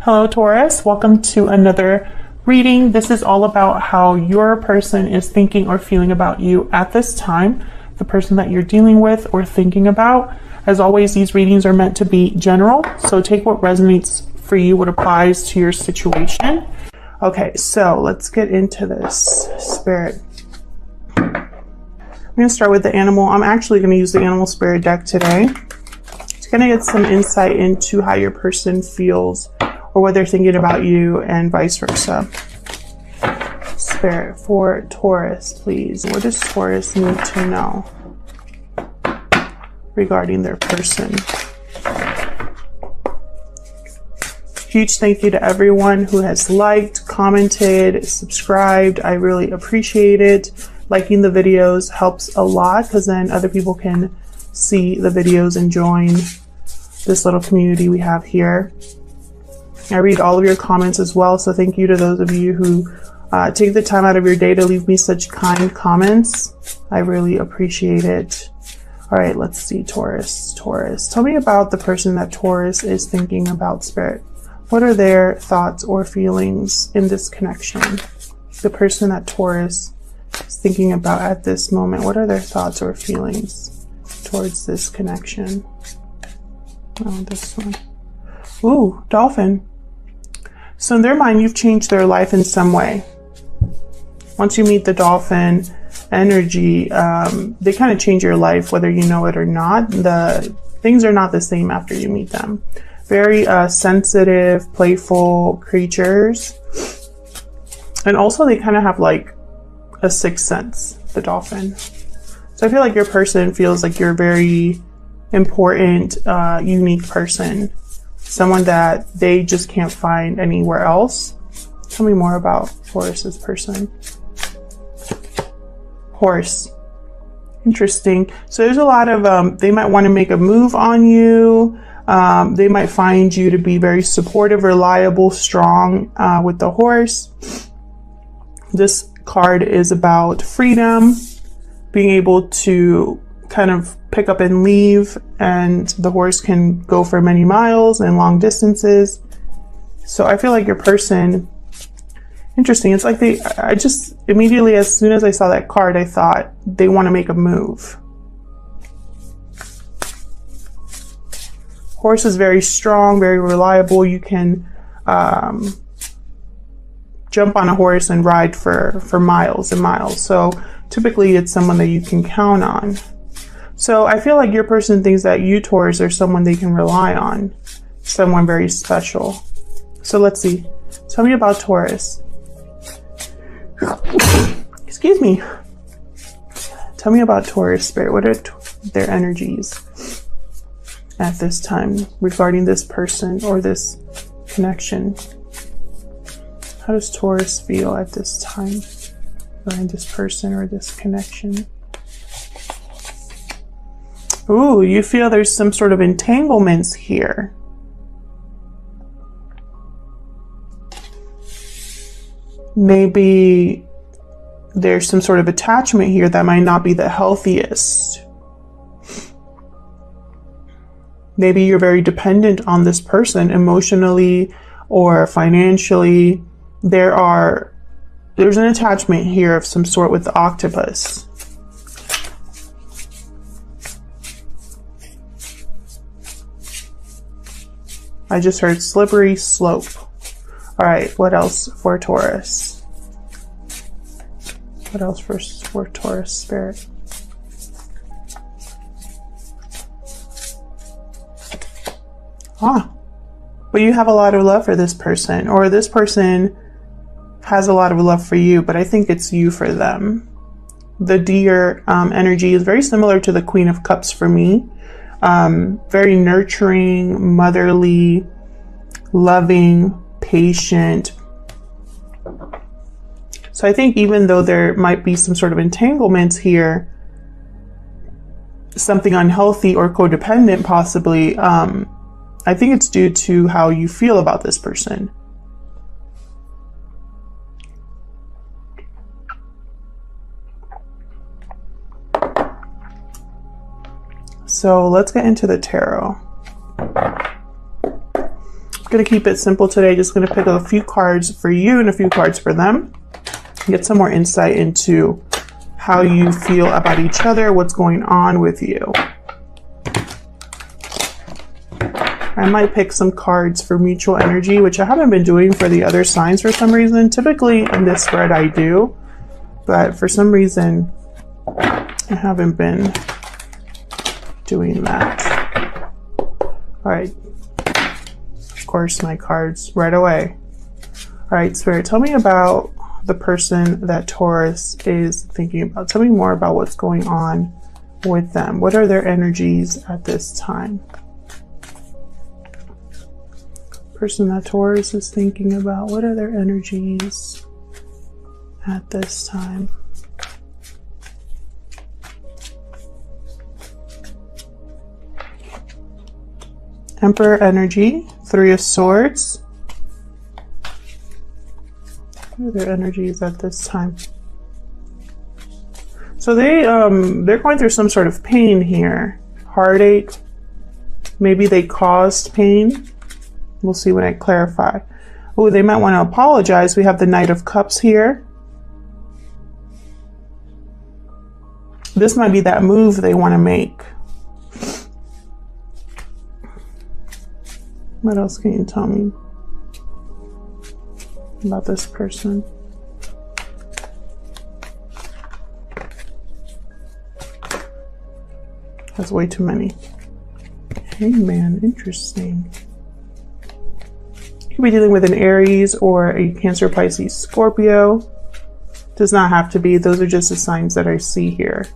Hello Taurus, welcome to another reading. This is all about how your person is thinking or feeling about you at this time, the person that you're dealing with or thinking about. As always, these readings are meant to be general, so take what resonates for you, what applies to your situation. Okay, so let's get into this, Spirit. I'm going to start with the animal. I'm actually going to use the animal spirit deck today. It's going to get some insight into how your person feels or what they're thinking about you and vice versa. Spirit for Taurus, please. What does Taurus need to know regarding their person? Huge thank you to everyone who has liked, commented, subscribed. I really appreciate it. Liking the videos helps a lot because then other people can see the videos and join this little community we have here. I read all of your comments as well, so thank you to those of you who take the time out of your day to leave me such kind comments. I really appreciate it. All right, let's see, Taurus. Taurus, tell me about the person that Taurus is thinking about, Spirit. What are their thoughts or feelings in this connection? The person that Taurus is thinking about at this moment, what are their thoughts or feelings towards this connection? Oh, this one. Ooh, dolphin. So in their mind, you've changed their life in some way. Once you meet the dolphin energy, they kind of change your life, whether you know it or not. The things are not the same after you meet them. Very sensitive, playful creatures. And also they kind of have like a sixth sense, the dolphin. So I feel like your person feels like you're a very important, unique person. Someone that they just can't find anywhere else. Tell me more about Taurus's person. Horse. Interesting. So there's a lot of, they might want to make a move on you. They might find you to be very supportive, reliable, strong with the horse. This card is about freedom, being able to kind of pick up and leave, and the horse can go for many miles and long distances. So I feel like your person, interesting. It's like I just immediately, as soon as I saw that card, I thought they want to make a move. Horse is very strong, very reliable. You can jump on a horse and ride for miles and miles. So typically it's someone that you can count on. So I feel like your person thinks that you, Taurus, are someone they can rely on. Someone very special. So let's see. Tell me about Taurus. Excuse me. Tell me about Taurus, Spirit. What are their energies at this time regarding this person or this connection? How does Taurus feel at this time regarding this person or this connection? Ooh, you feel there's some sort of entanglements here. Maybe there's some sort of attachment here that might not be the healthiest. Maybe you're very dependent on this person emotionally or financially. There's an attachment here of some sort with the octopus. I just heard slippery slope. All right, what else for Taurus? What else for Taurus, Spirit? But you have a lot of love for this person, or this person has a lot of love for you, but I think it's you for them. The deer energy is very similar to the Queen of Cups for me. Very nurturing, motherly, loving, patient. So I think even though there might be some sort of entanglements here, something unhealthy or codependent possibly, I think it's due to how you feel about this person. So let's get into the tarot. I'm going to keep it simple today. Just going to pick a few cards for you and a few cards for them. Get some more insight into how you feel about each other, what's going on with you. I might pick some cards for mutual energy, which I haven't been doing for the other signs for some reason. Typically in this spread I do, but for some reason I haven't been doing that. All right. Of course, my cards right away. All right, Spirit, tell me about the person that Taurus is thinking about. Tell me more about what's going on with them. What are their energies at this time? Person that Taurus is thinking about, what are their energies at this time? Emperor energy, Three of Swords. What are their energies at this time? So they're going through some sort of pain here. Heartache. Maybe they caused pain. We'll see when I clarify. Oh, they might want to apologize. We have the Knight of Cups here. This might be that move they want to make. What else can you tell me about this person? That's way too many. Hey man, interesting. You could be dealing with an Aries or a Cancer, Pisces, Scorpio. Does not have to be. Those are just the signs that I see here.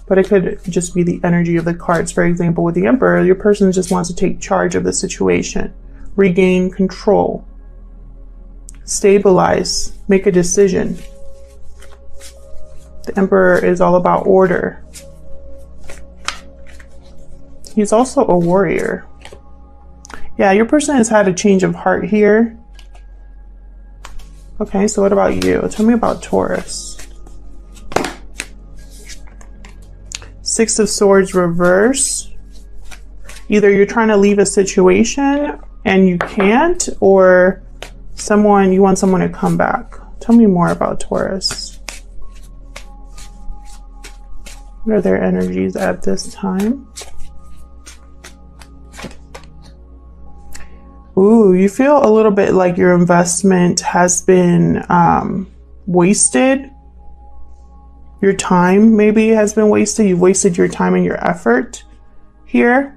But it could just be the energy of the cards. For example, with the Emperor, your person just wants to take charge of the situation, regain control, stabilize, make a decision. The Emperor is all about order. He's also a warrior. Yeah, your person has had a change of heart here. Okay, so what about you? Tell me about Taurus. Six of Swords reverse. Either you're trying to leave a situation and you can't, or you want someone to come back. Tell me more about Taurus. What are their energies at this time? Ooh, you feel a little bit like your investment has been wasted. Your time maybe has been wasted. You've wasted your time and your effort here.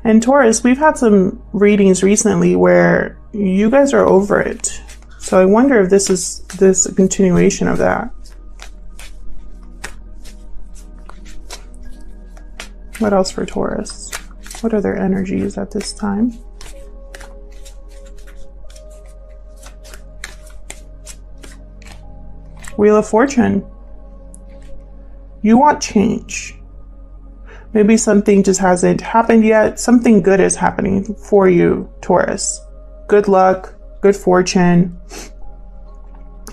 And Taurus, we've had some readings recently where you guys are over it. So I wonder if this is a continuation of that. What else for Taurus? What are their energies at this time? Wheel of Fortune. You want change. Maybe something just hasn't happened yet. Something good is happening for you, Taurus. Good luck, good fortune.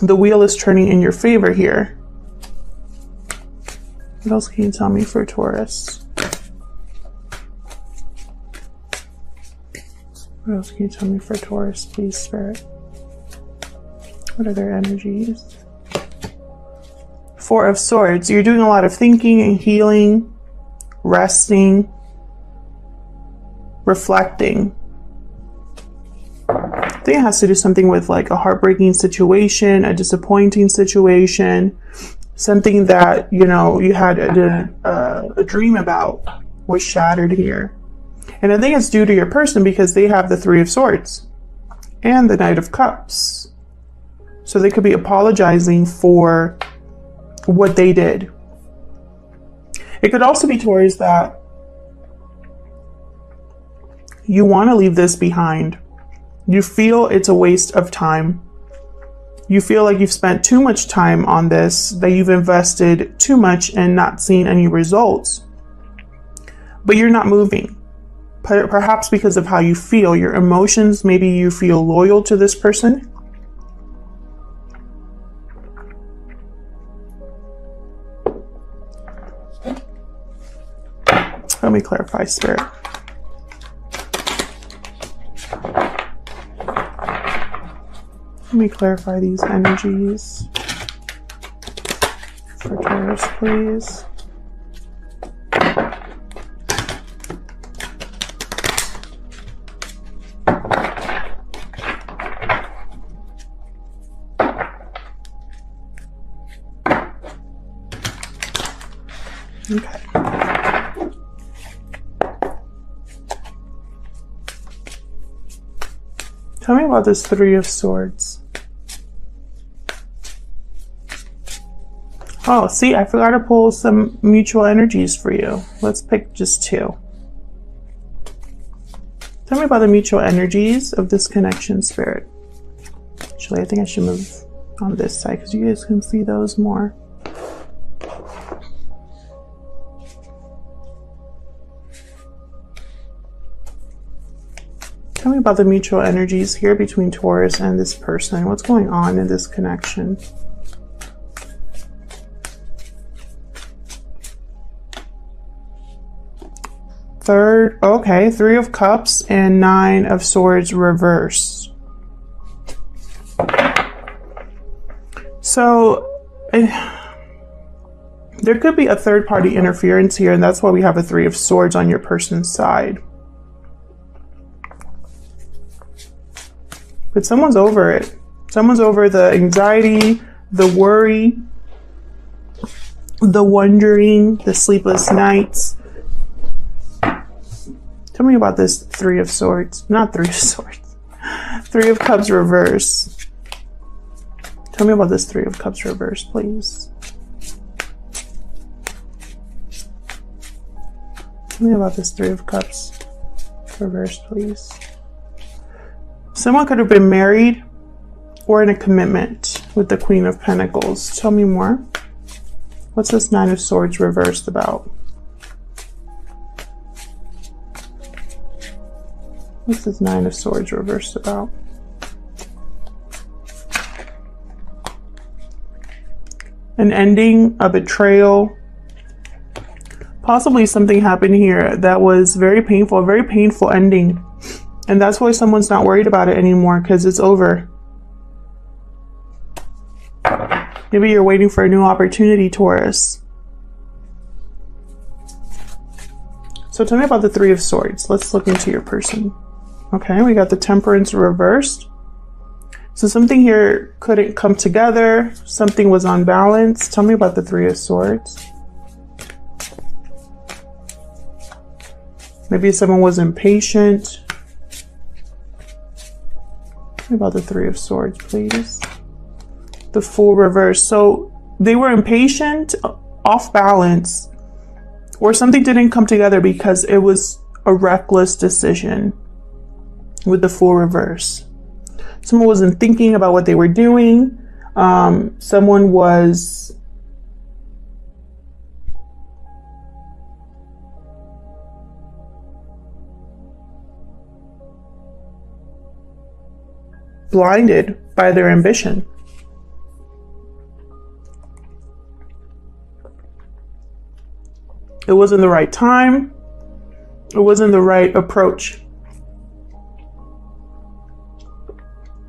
The wheel is turning in your favor here. What else can you tell me for Taurus? What else can you tell me for Taurus, please, Spirit? What are their energies? Four of Swords. You're doing a lot of thinking and healing, resting, reflecting. I think it has to do something with like a heartbreaking situation, a disappointing situation, something that, you know, you had a dream about was shattered here. And I think it's due to your person because they have the Three of Swords and the Knight of Cups. So they could be apologizing for what they did. It could also be, Taurus, that you want to leave this behind. You feel it's a waste of time. You feel like you've spent too much time on this, that you've invested too much and not seen any results. But you're not moving. Perhaps because of how you feel, your emotions, maybe you feel loyal to this person. Let me clarify, Spirit. Let me clarify these energies for Taurus, please. Okay. Tell me about this Three of Swords. Oh, see, I forgot to pull some mutual energies for you. Let's pick just two. Tell me about the mutual energies of this connection, Spirit. Actually, I think I should move on this side because you guys can see those more. Tell me about the mutual energies here between Taurus and this person. What's going on in this connection? Third, okay, Three of Cups and Nine of Swords reverse. So there could be a third party interference here, and that's why we have a Three of Swords on your person's side. But someone's over it. Someone's over the anxiety, the worry, the wondering, the sleepless nights. Tell me about this Three of Swords. Not Three of Swords. Three of Cups reverse. Tell me about this Three of Cups reverse, please. Tell me about this Three of Cups reverse, please. Someone could have been married or in a commitment with the Queen of Pentacles. Tell me more. What's this Nine of Swords reversed about? What's this Nine of Swords reversed about? An ending, a betrayal. Possibly something happened here that was very painful, a very painful ending. And that's why someone's not worried about it anymore, because it's over. Maybe you're waiting for a new opportunity, Taurus. So tell me about the Three of Swords. Let's look into your person. Okay, we got the Temperance reversed. So something here couldn't come together. Something was unbalanced. Tell me about the Three of Swords. Maybe someone was impatient. Tell me about the Three of Swords, please. The Fool reverse. So they were impatient, off balance, or something didn't come together because it was a reckless decision with the Fool reverse. Someone wasn't thinking about what they were doing. Someone was blinded by their ambition. It wasn't the right time. It wasn't the right approach.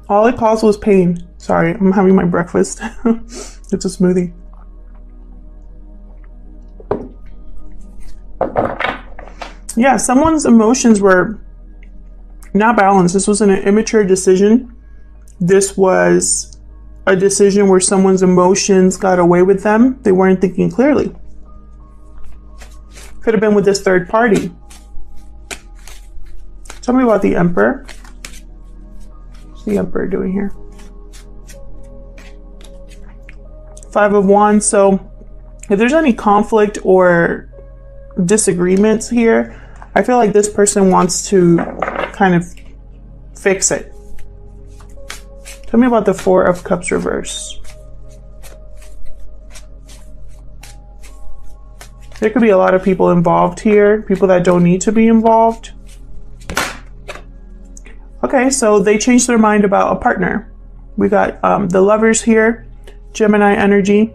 All it caused was pain. Sorry, I'm having my breakfast. It's a smoothie. Yeah, someone's emotions were not balanced. This wasn't an immature decision. This was a decision where someone's emotions got away with them. They weren't thinking clearly. Could have been with this third party. Tell me about the Emperor. What's the Emperor doing here? Five of Wands. So if there's any conflict or disagreements here, I feel like this person wants to kind of fix it. Tell me about the Four of Cups reverse. There could be a lot of people involved here, people that don't need to be involved. Okay, so they changed their mind about a partner. We got the Lovers here, Gemini energy.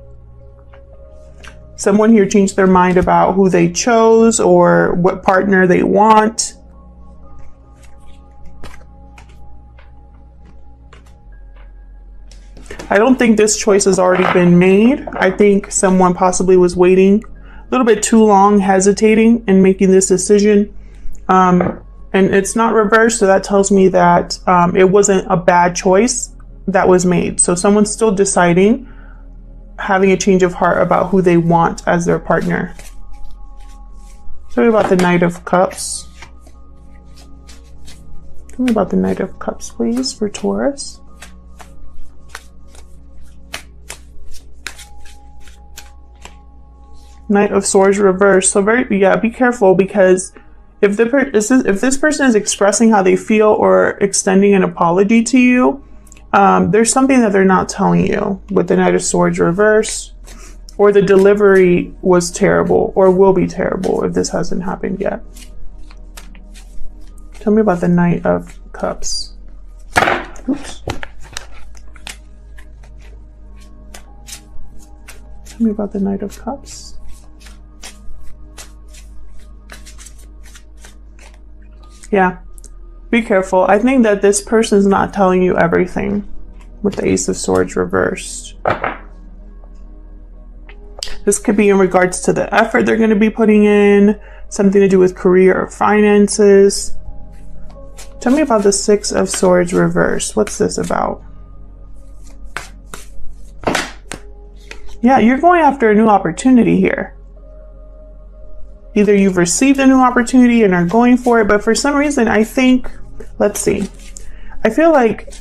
Someone here changed their mind about who they chose or what partner they want. I don't think this choice has already been made. I think someone possibly was waiting a little bit too long, hesitating in making this decision. And it's not reversed, so that tells me that it wasn't a bad choice that was made. So someone's still deciding, having a change of heart about who they want as their partner. Tell me about the Knight of Cups. Tell me about the Knight of Cups, please, for Taurus. Knight of Swords reversed. So be careful, because if this person is expressing how they feel or extending an apology to you, there's something that they're not telling you with the Knight of Swords reverse, or the delivery was terrible or will be terrible if this hasn't happened yet. Tell me about the Knight of Cups. Oops. Tell me about the Knight of Cups. Yeah, be careful. I think that this person's not telling you everything with the Ace of Swords reversed. This could be in regards to the effort they're going to be putting in, something to do with career or finances. Tell me about the Six of Swords reversed. What's this about? Yeah, you're going after a new opportunity here. Either you've received a new opportunity and are going for it, but for some reason, I think, let's see. I feel like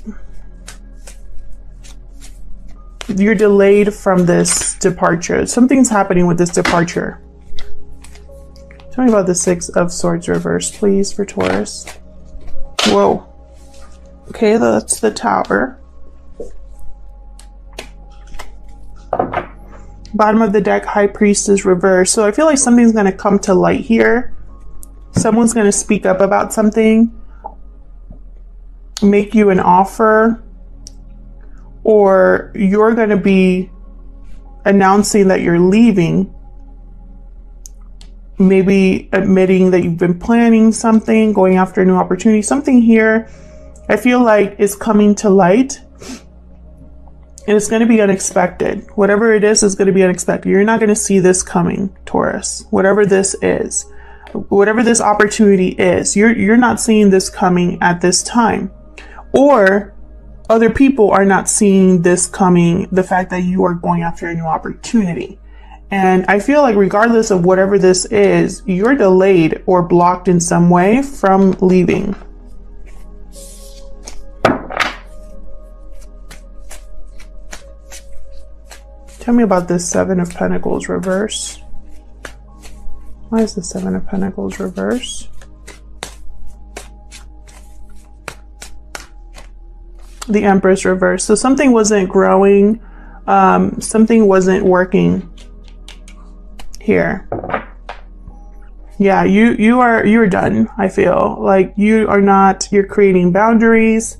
you're delayed from this departure. Something's happening with this departure. Tell me about the Six of Swords reversed, please, for Taurus. Whoa. Okay, that's the Tower. Bottom of the deck, High Priestess reversed. So I feel like something's going to come to light here. Someone's going to speak up about something, make you an offer, or you're going to be announcing that you're leaving. Maybe admitting that you've been planning something, going after a new opportunity. Something here I feel like is coming to light. And it's going to be unexpected. Whatever it is going to be unexpected. You're not going to see this coming, Taurus. Whatever this is, whatever this opportunity is, you're not seeing this coming at this time. Or other people are not seeing this coming, the fact that you are going after a new opportunity. And I feel like regardless of whatever this is, you're delayed or blocked in some way from leaving. Tell me about this Seven of Pentacles reverse. Why is the Seven of Pentacles reverse? The Empress reverse. So something wasn't growing. Something wasn't working here. Yeah, you're done. I feel like you're creating boundaries.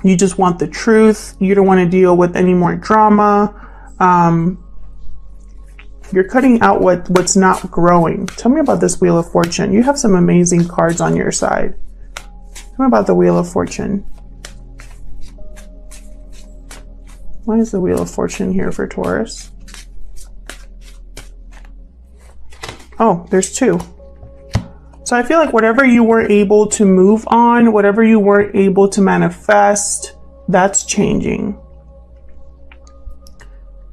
You just want the truth. You don't want to deal with any more drama. You're cutting out what's not growing. Tell me about this Wheel of Fortune. You have some amazing cards on your side. Tell me about the Wheel of Fortune. Why is the Wheel of Fortune here for Taurus? Oh, there's two. So I feel like whatever you weren't able to move on, whatever you weren't able to manifest, that's changing.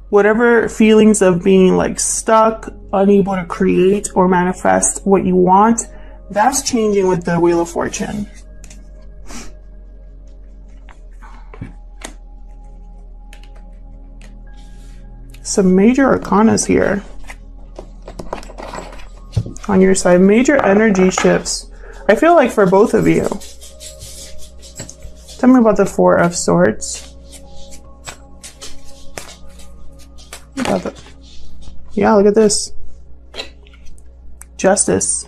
Whatever feelings of being like stuck, unable to create or manifest what you want, that's changing with the Wheel of Fortune. Some major arcanas here on your side. Major energy shifts. I feel like for both of you. Tell me about the Four of Swords. Yeah, look at this. Justice.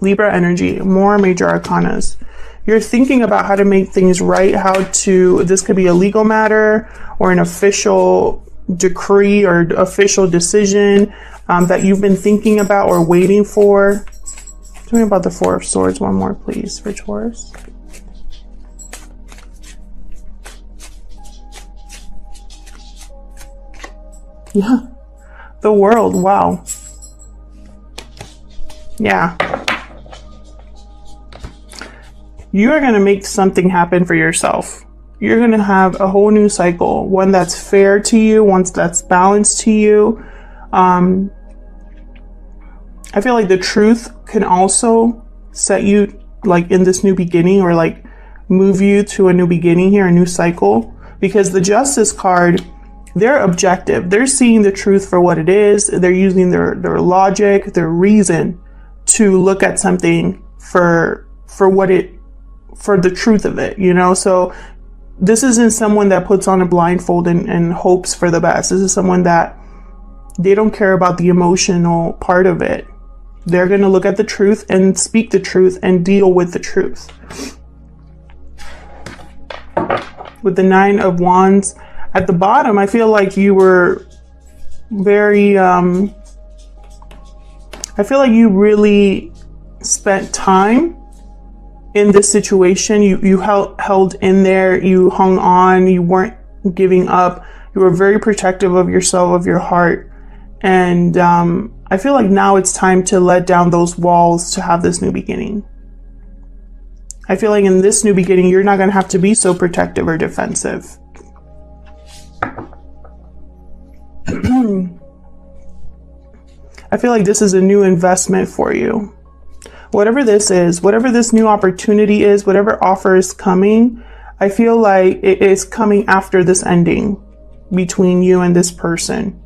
Libra energy. More major arcanas. You're thinking about how to make things right, this could be a legal matter or an official decree or official decision that you've been thinking about or waiting for. Tell me about the Four of Swords one more, please, for Taurus. Yeah. The World. Wow. Yeah. You are going to make something happen for yourself. You're going to have a whole new cycle, one that's fair to you, one that's balanced to you. I feel like the truth can also set you like in this new beginning, or like move you to a new beginning here, a new cycle, because the Justice card, they're objective. They're seeing the truth for what it is. They're using their logic, their reason to look at something for the truth of it, you know? So this isn't someone that puts on a blindfold and hopes for the best. This is someone that they don't care about the emotional part of it. They're going to look at the truth and speak the truth and deal with the truth. With the Nine of Wands at the bottom, I feel like you were very, I feel like you really spent time in this situation. You held in there, you hung on, you weren't giving up. You were very protective of yourself, of your heart. And I feel like now it's time to let down those walls to have this new beginning. I feel like in this new beginning, you're not going to have to be so protective or defensive. I feel like this is a new investment for you. Whatever this is, whatever this new opportunity is, whatever offer is coming, I feel like it is coming after this ending between you and this person.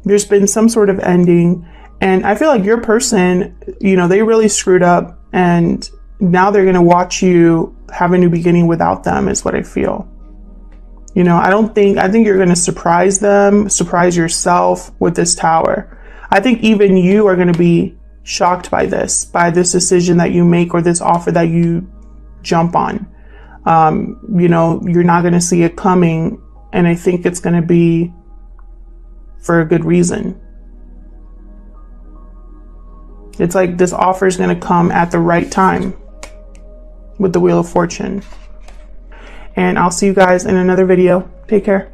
There's been some sort of ending, and I feel like your person, you know, they really screwed up, and now they're going to watch you have a new beginning without them, is what I feel. You know, I think you're going to surprise them, surprise yourself with this Tower. I think even you are going to be shocked by this decision that you make, or this offer that you jump on. You know, you're not going to see it coming, and I think it's going to be for a good reason. It's like this offer is going to come at the right time with the Wheel of Fortune. And I'll see you guys in another video. Take care.